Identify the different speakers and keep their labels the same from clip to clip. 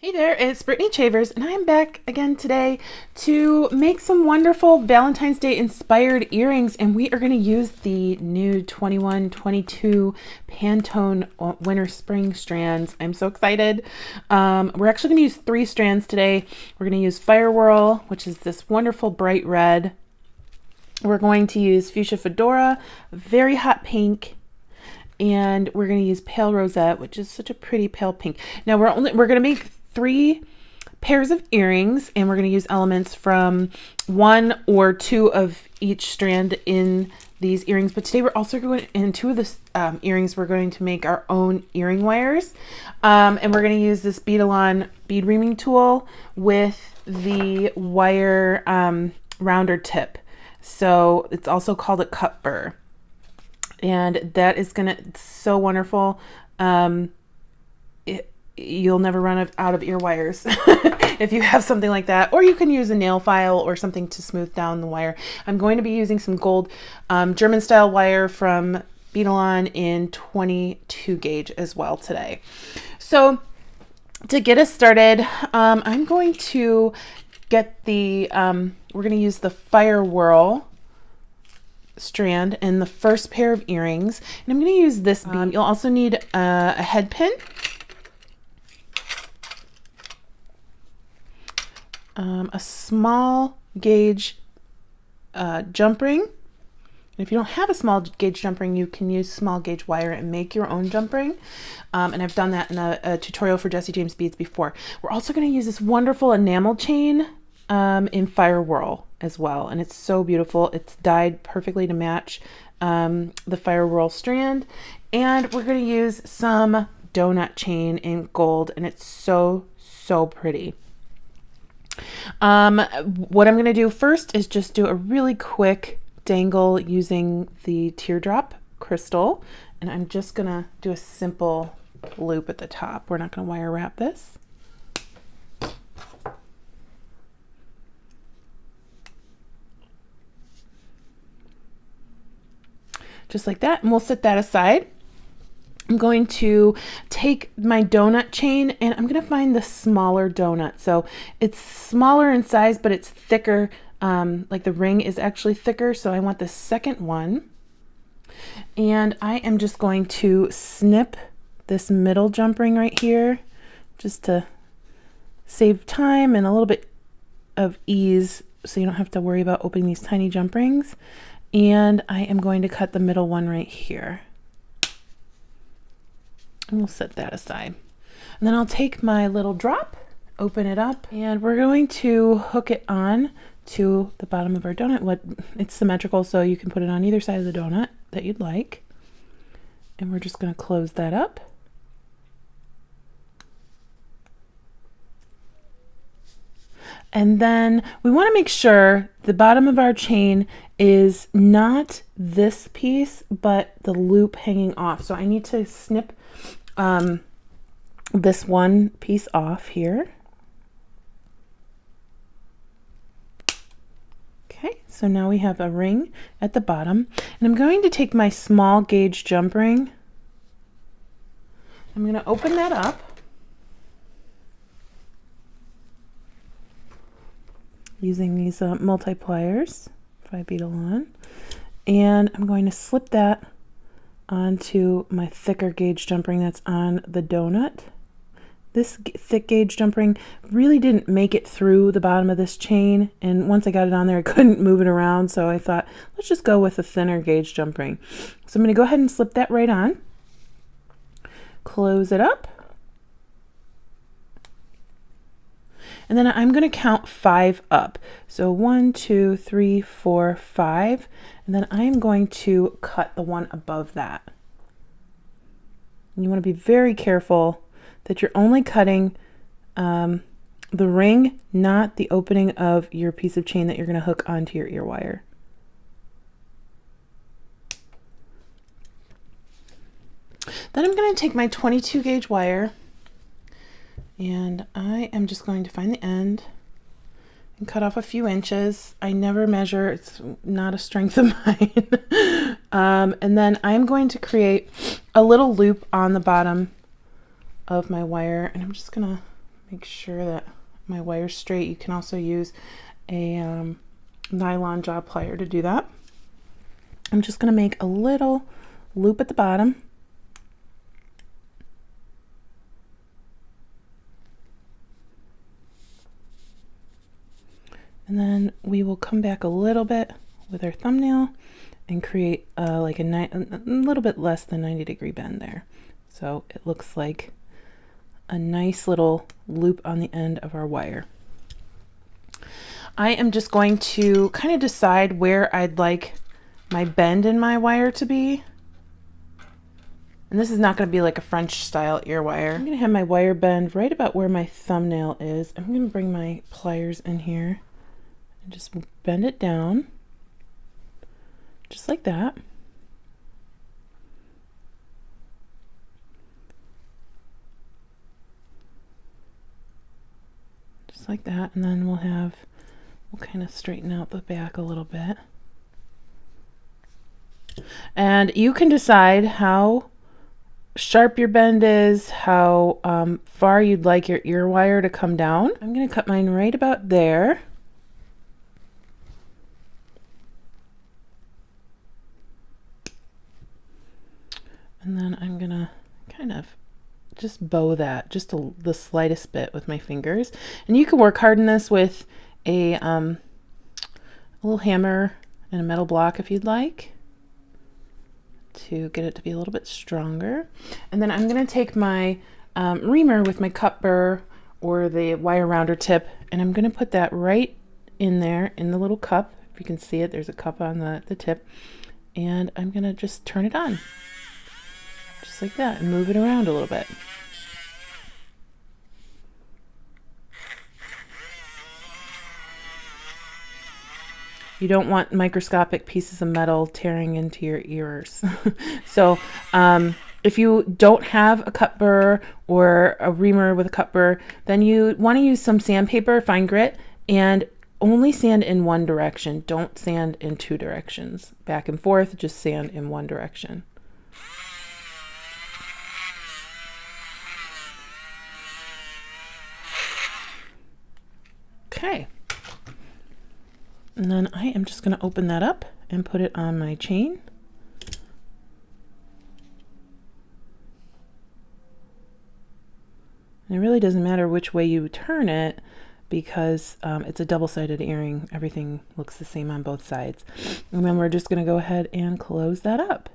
Speaker 1: Hey there, it's Brittany Chavers, and I'm back again today to make some wonderful Valentine's Day inspired earrings, and we are going to use the new 21-22 Pantone winter spring strands. I'm so excited. We're actually going to use 3 strands today. We're going to use Fire Whirl, which is this wonderful bright red. We're going to use Fuchsia Fedora, very hot pink, and we're going to use Pale Rosette, which is such a pretty pale pink. Now we're going to make 3 pairs of earrings, and we're going to use elements from 1 or 2 of each strand in these earrings. But today we're also going, in 2 of the earrings, we're going to make our own earring wires, and we're going to use this Bead-A-Lon bead reaming tool with the wire rounder tip. So it's also called a cut burr, and that is gonna, it's so wonderful. You'll never run out of ear wires if you have something like that, or you can use a nail file or something to smooth down the wire. I'm going to be using some gold German style wire from Bead-A-Lon in 22 gauge as well today. So to get us started, I'm going to get the, we're going to use the Fire Whirl strand in the first pair of earrings, and I'm going to use this bead. You'll also need a head pin, a small gauge jump ring. And if you don't have a small gauge jump ring, you can use small gauge wire and make your own jump ring. And I've done that in a tutorial for Jesse James Beads before. We're also going to use this wonderful enamel chain in Fire Whirl as well, and it's so beautiful. It's dyed perfectly to match the Fire Whirl strand. And we're going to use some donut chain in gold, and it's so pretty. What I'm going to do first is just do a really quick dangle using the teardrop crystal, and I'm just going to do a simple loop at the top. We're not going to wire wrap this. Just like that, and we'll set that aside. I'm going to take my donut chain, and I'm going to find the smaller donut. So it's smaller in size, but it's thicker. Like the ring is actually thicker. So I want the second one. And I am just going to snip this middle jump ring right here, just to save time and a little bit of ease, so you don't have to worry about opening these tiny jump rings. And I am going to cut the middle one right here. And we'll set that aside. And then I'll take my little drop, open it up, and we're going to hook it on to the bottom of our donut. It's symmetrical, so you can put it on either side of the donut that you'd like. And we're just going to close that up. And then we want to make sure the bottom of our chain is not this piece, but the loop hanging off. So I need to snip this one piece off here. Okay, so now we have a ring at the bottom, and I'm going to take my small gauge jump ring. I'm going to open that up. Using these multi-pliers by Bead-A-Lon, and I'm going to slip that onto my thicker gauge jump ring that's on the donut. This thick gauge jump ring really didn't make it through the bottom of this chain, and once I got it on there I couldn't move it around, so I thought let's just go with a thinner gauge jump ring. So I'm going to go ahead and slip that right on, close it up, and then I'm going to count 5 up. So 1, 2, 3, 4, 5. And then I'm going to cut the one above that. And you want to be very careful that you're only cutting the ring, not the opening of your piece of chain that you're going to hook onto your ear wire. Then I'm going to take my 22 gauge wire, and I am just going to find the end and cut off a few inches. I never measure, it's not a strength of mine. And then I'm going to create a little loop on the bottom of my wire, and I'm just gonna Make sure that my wire's straight. You can also use a nylon jaw plier to do that. I'm just going to make a little loop at the bottom. And then we will come back a little bit with our thumbnail and create like a little bit less than 90-degree bend there. So it looks like a nice little loop on the end of our wire. I am just going to kind of decide where I'd like my bend in my wire to be. And this is not going to be like a French style ear wire. I'm going to have my wire bend right about where my thumbnail is. I'm going to bring my pliers in here and just bend it down, just like that. Just like that, and then we'll kind of straighten out the back a little bit. And you can decide how sharp your bend is, how far you'd like your ear wire to come down. I'm going to cut mine right about there. And then I'm going to kind of just bow that just the slightest bit with my fingers. And you can work hard in this with a little hammer and a metal block if you'd like, to get it to be a little bit stronger. And then I'm going to take my reamer with my cut burr or the wire rounder tip, and I'm going to put that right in there in the little cup. If you can see it, there's a cup on the tip, and I'm going to just turn it on just like that and move it around a little bit. You don't want microscopic pieces of metal tearing into your ears. So if you don't have a cut burr or a reamer with a cut burr, then you want to use some sandpaper, fine grit, and only sand in one direction. Don't sand in two directions. Back and forth, just sand in one direction. Okay. And then I am just going to open that up and put it on my chain. And it really doesn't matter which way you turn it, because it's a double-sided earring. Everything looks the same on both sides. And then we're just going to go ahead and close that up.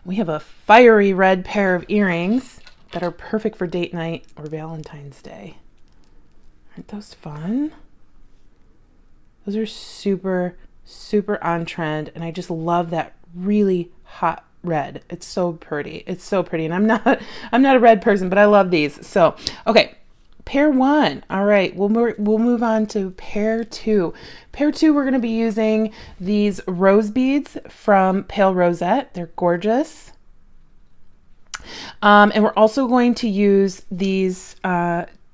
Speaker 1: We have a fiery red pair of earrings that are perfect for date night or Valentine's Day. Aren't those fun? Those are super, super on trend, and I just love that really hot red. It's so pretty. It's so pretty, and I'm not a red person, but I love these. So, okay, pair one. All right, we'll move on to pair two. Pair two, we're going to be using these rose beads from Pale Rosette. They're gorgeous. And we're also going to use these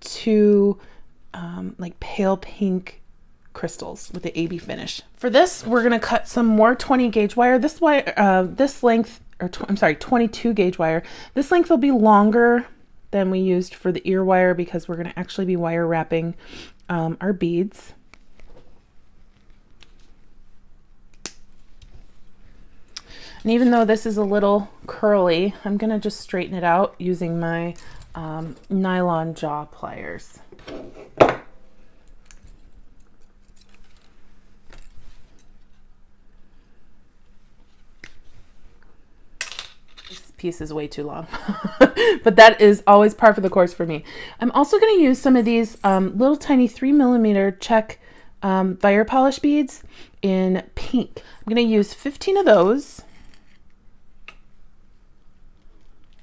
Speaker 1: two like pale pink crystals with the AB finish. For this, we're going to cut some more 20 gauge wire. This wire, this length, I'm sorry, 22 gauge wire. This length will be longer than we used for the ear wire because we're going to actually be wire wrapping our beads. And even though this is a little curly, I'm going to just straighten it out using my nylon jaw pliers. This piece is way too long, but that is always par for the course for me. I'm also going to use some of these little tiny 3mm check fire polish beads in pink. I'm going to use 15 of those.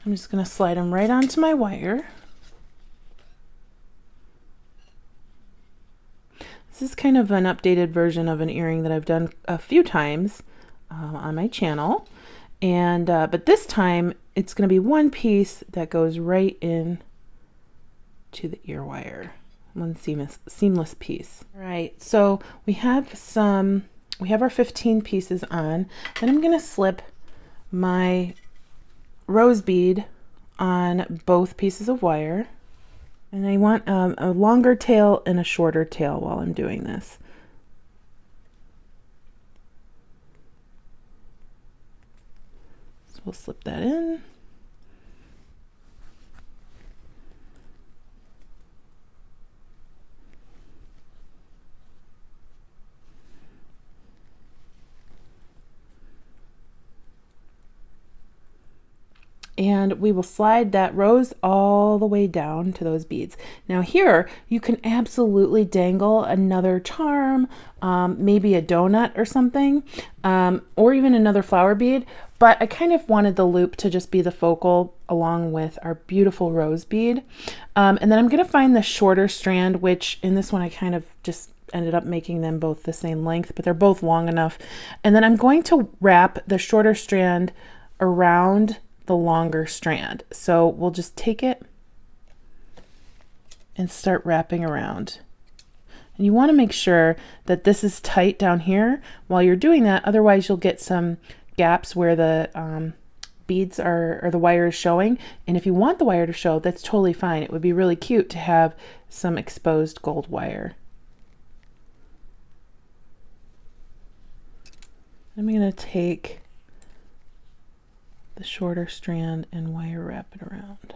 Speaker 1: I'm just going to slide them right onto my wire. This is kind of an updated version of an earring that I've done a few times on my channel. And but this time it's going to be one piece that goes right in to the ear wire. One seamless piece. All right, so we have our 15 pieces on. Then I'm going to slip my rose bead on both pieces of wire. And I want a longer tail and a shorter tail while I'm doing this. So we'll slip that in. And we will slide that rose all the way down to those beads. Now here, you can absolutely dangle another charm, maybe a donut or something, or even another flower bead, but I kind of wanted the loop to just be the focal along with our beautiful rose bead. And then I'm gonna find the shorter strand, which in this one I kind of just ended up making them both the same length, but they're both long enough. And then I'm going to wrap the shorter strand around the longer strand. So we'll just take it and start wrapping around. And you want to make sure that this is tight down here while you're doing that, otherwise you'll get some gaps where the beads are, or the wire is showing. And if you want the wire to show, that's totally fine. It would be really cute to have some exposed gold wire. I'm going to take the shorter strand and wire wrap it around.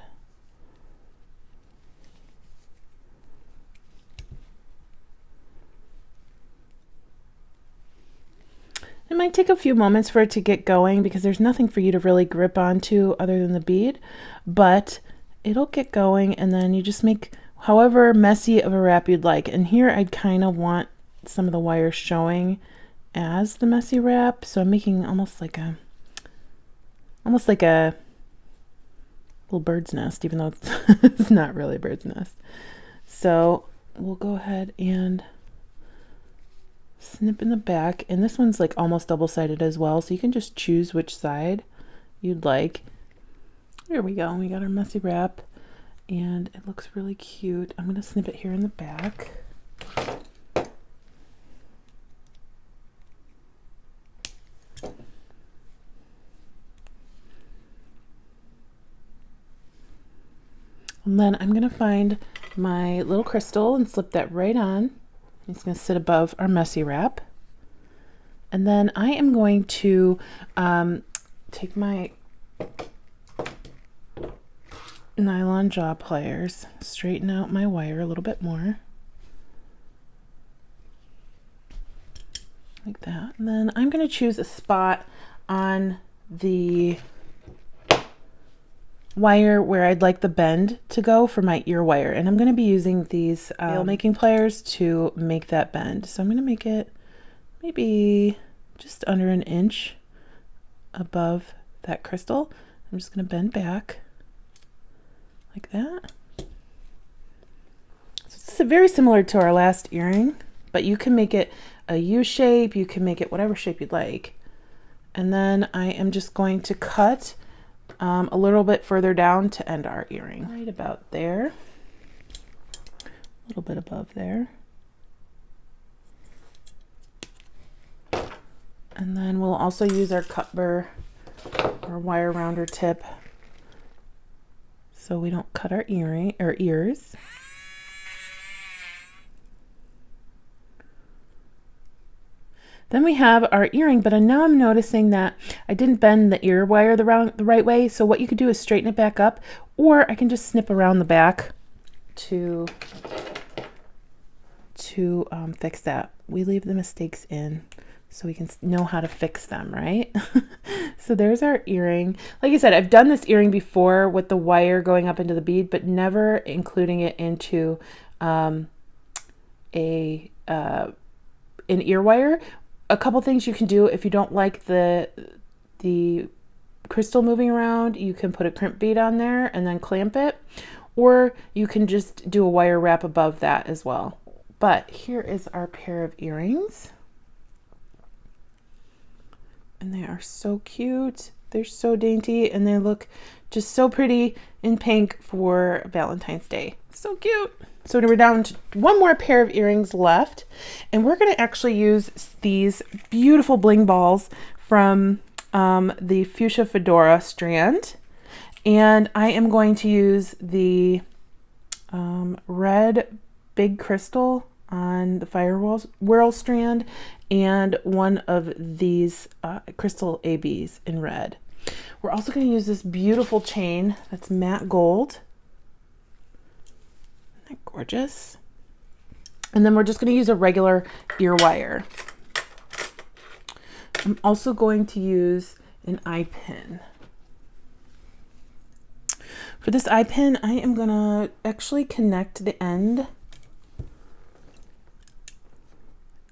Speaker 1: It might take a few moments for it to get going because there's nothing for you to really grip onto other than the bead, but it'll get going, and then you just make however messy of a wrap you'd like. And here I'd kind of want some of the wire showing as the messy wrap, so I'm making almost like a little bird's nest, even though it's not really a bird's nest. So we'll go ahead and snip in the back, and this one's like almost double-sided as well, so you can just choose which side you'd like. There we go, we got our messy wrap, and it looks really cute. I'm gonna snip it here in the back. And then I'm going to find my little crystal and slip that right on. It's going to sit above our messy wrap. And then I am going to take my nylon jaw pliers, straighten out my wire a little bit more. Like that. And then I'm going to choose a spot on the wire where I'd like the bend to go for my ear wire, and I'm going to be using these nail making pliers to make that bend. So I'm going to make it maybe just under an inch above that crystal. I'm just going to bend back like that. So it's very similar to our last earring, but you can make it a U shape, you can make it whatever shape you'd like. And then I am just going to cut a little bit further down to end our earring. Right about there. A little bit above there. And then we'll also use our cut burr or wire rounder tip so we don't cut our earring or ears. Then we have our earring, but now I'm noticing that I didn't bend the ear wire the right way. So what you could do is straighten it back up, or I can just snip around the back to fix that. We leave the mistakes in so we can know how to fix them, right? So there's our earring. Like I said, I've done this earring before with the wire going up into the bead, but never including it into an ear wire. A couple things you can do if you don't like the crystal moving around, you can put a crimp bead on there and then clamp it, or you can just do a wire wrap above that as well. But here is our pair of earrings, and they are so cute. They're so dainty, and they look just so pretty in pink for Valentine's Day. So cute. So we're down to one more pair of earrings left, and we're going to actually use these beautiful bling balls from the Fuchsia Fedora strand. And I am going to use the red big crystal on the firewhirl strand and one of these crystal ABs in red. We're also going to use this beautiful chain that's matte gold. Isn't that gorgeous? And then we're just going to use a regular ear wire. I'm also going to use an eye pin. For this eye pin, I am going to actually connect the end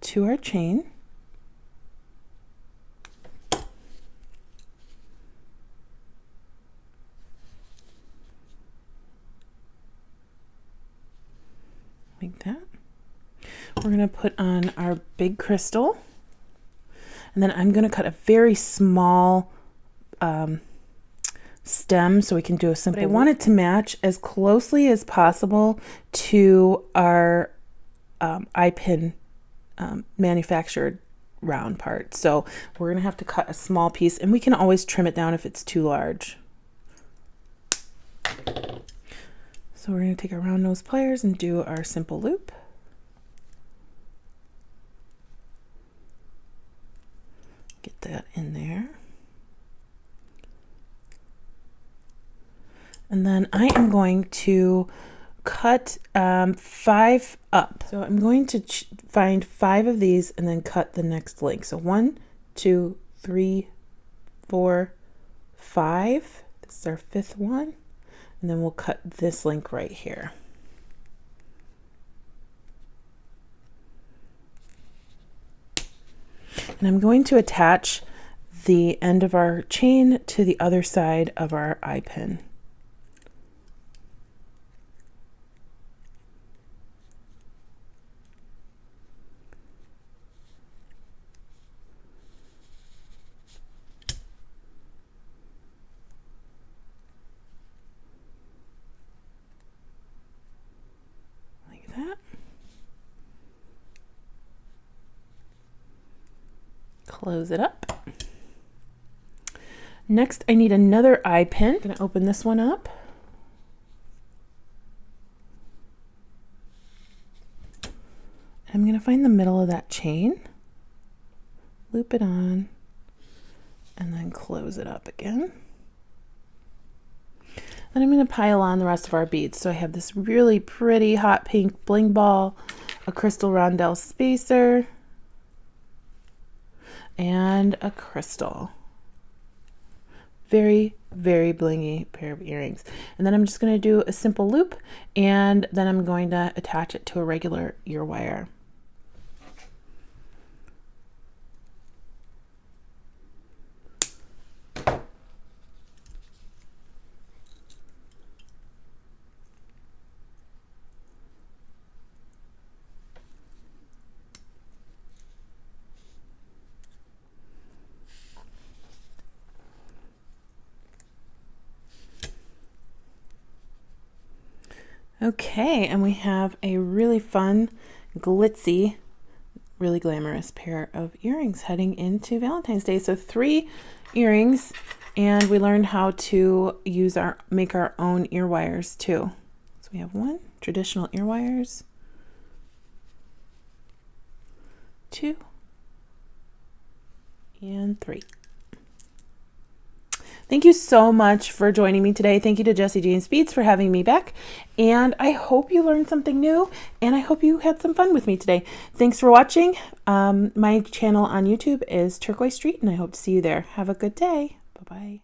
Speaker 1: to our chain. Like that. We're going to put on our big crystal. And then I'm going to cut a very small stem so we can do a simple. But I want it to match as closely as possible to our eye pin manufactured round part. So we're going to have to cut a small piece, and we can always trim it down if it's too large. So we're going to take our round nose pliers and do our simple loop. Get that in there. And then I am going to cut 5 up. So I'm going to find 5 of these and then cut the next link. So 1, 2, 3, 4, 5. This is our 5th one. And then we'll cut this link right here. And I'm going to attach the end of our chain to the other side of our eye pin. Like that. Close it up. Next, I need another eye pin. I'm going to open this one up. I'm going to find the middle of that chain, loop it on, and then close it up again. Then I'm going to pile on the rest of our beads. So I have this really pretty hot pink bling ball, a crystal rondelle spacer, and a crystal. Very, very blingy pair of earrings. And then I'm just going to do a simple loop, and then I'm going to attach it to a regular ear wire. Okay, and we have a really fun, glitzy, really glamorous pair of earrings heading into Valentine's Day. So 3 earrings, and we learned how to make our own ear wires too. So we have 1, traditional ear wires, 2, and 3. Thank you so much for joining me today. Thank you to Jessie Jane Speeds for having me back. And I hope you learned something new, and I hope you had some fun with me today. Thanks for watching. My channel on YouTube is Turquoise.Street, and I hope to see you there. Have a good day. Bye-bye.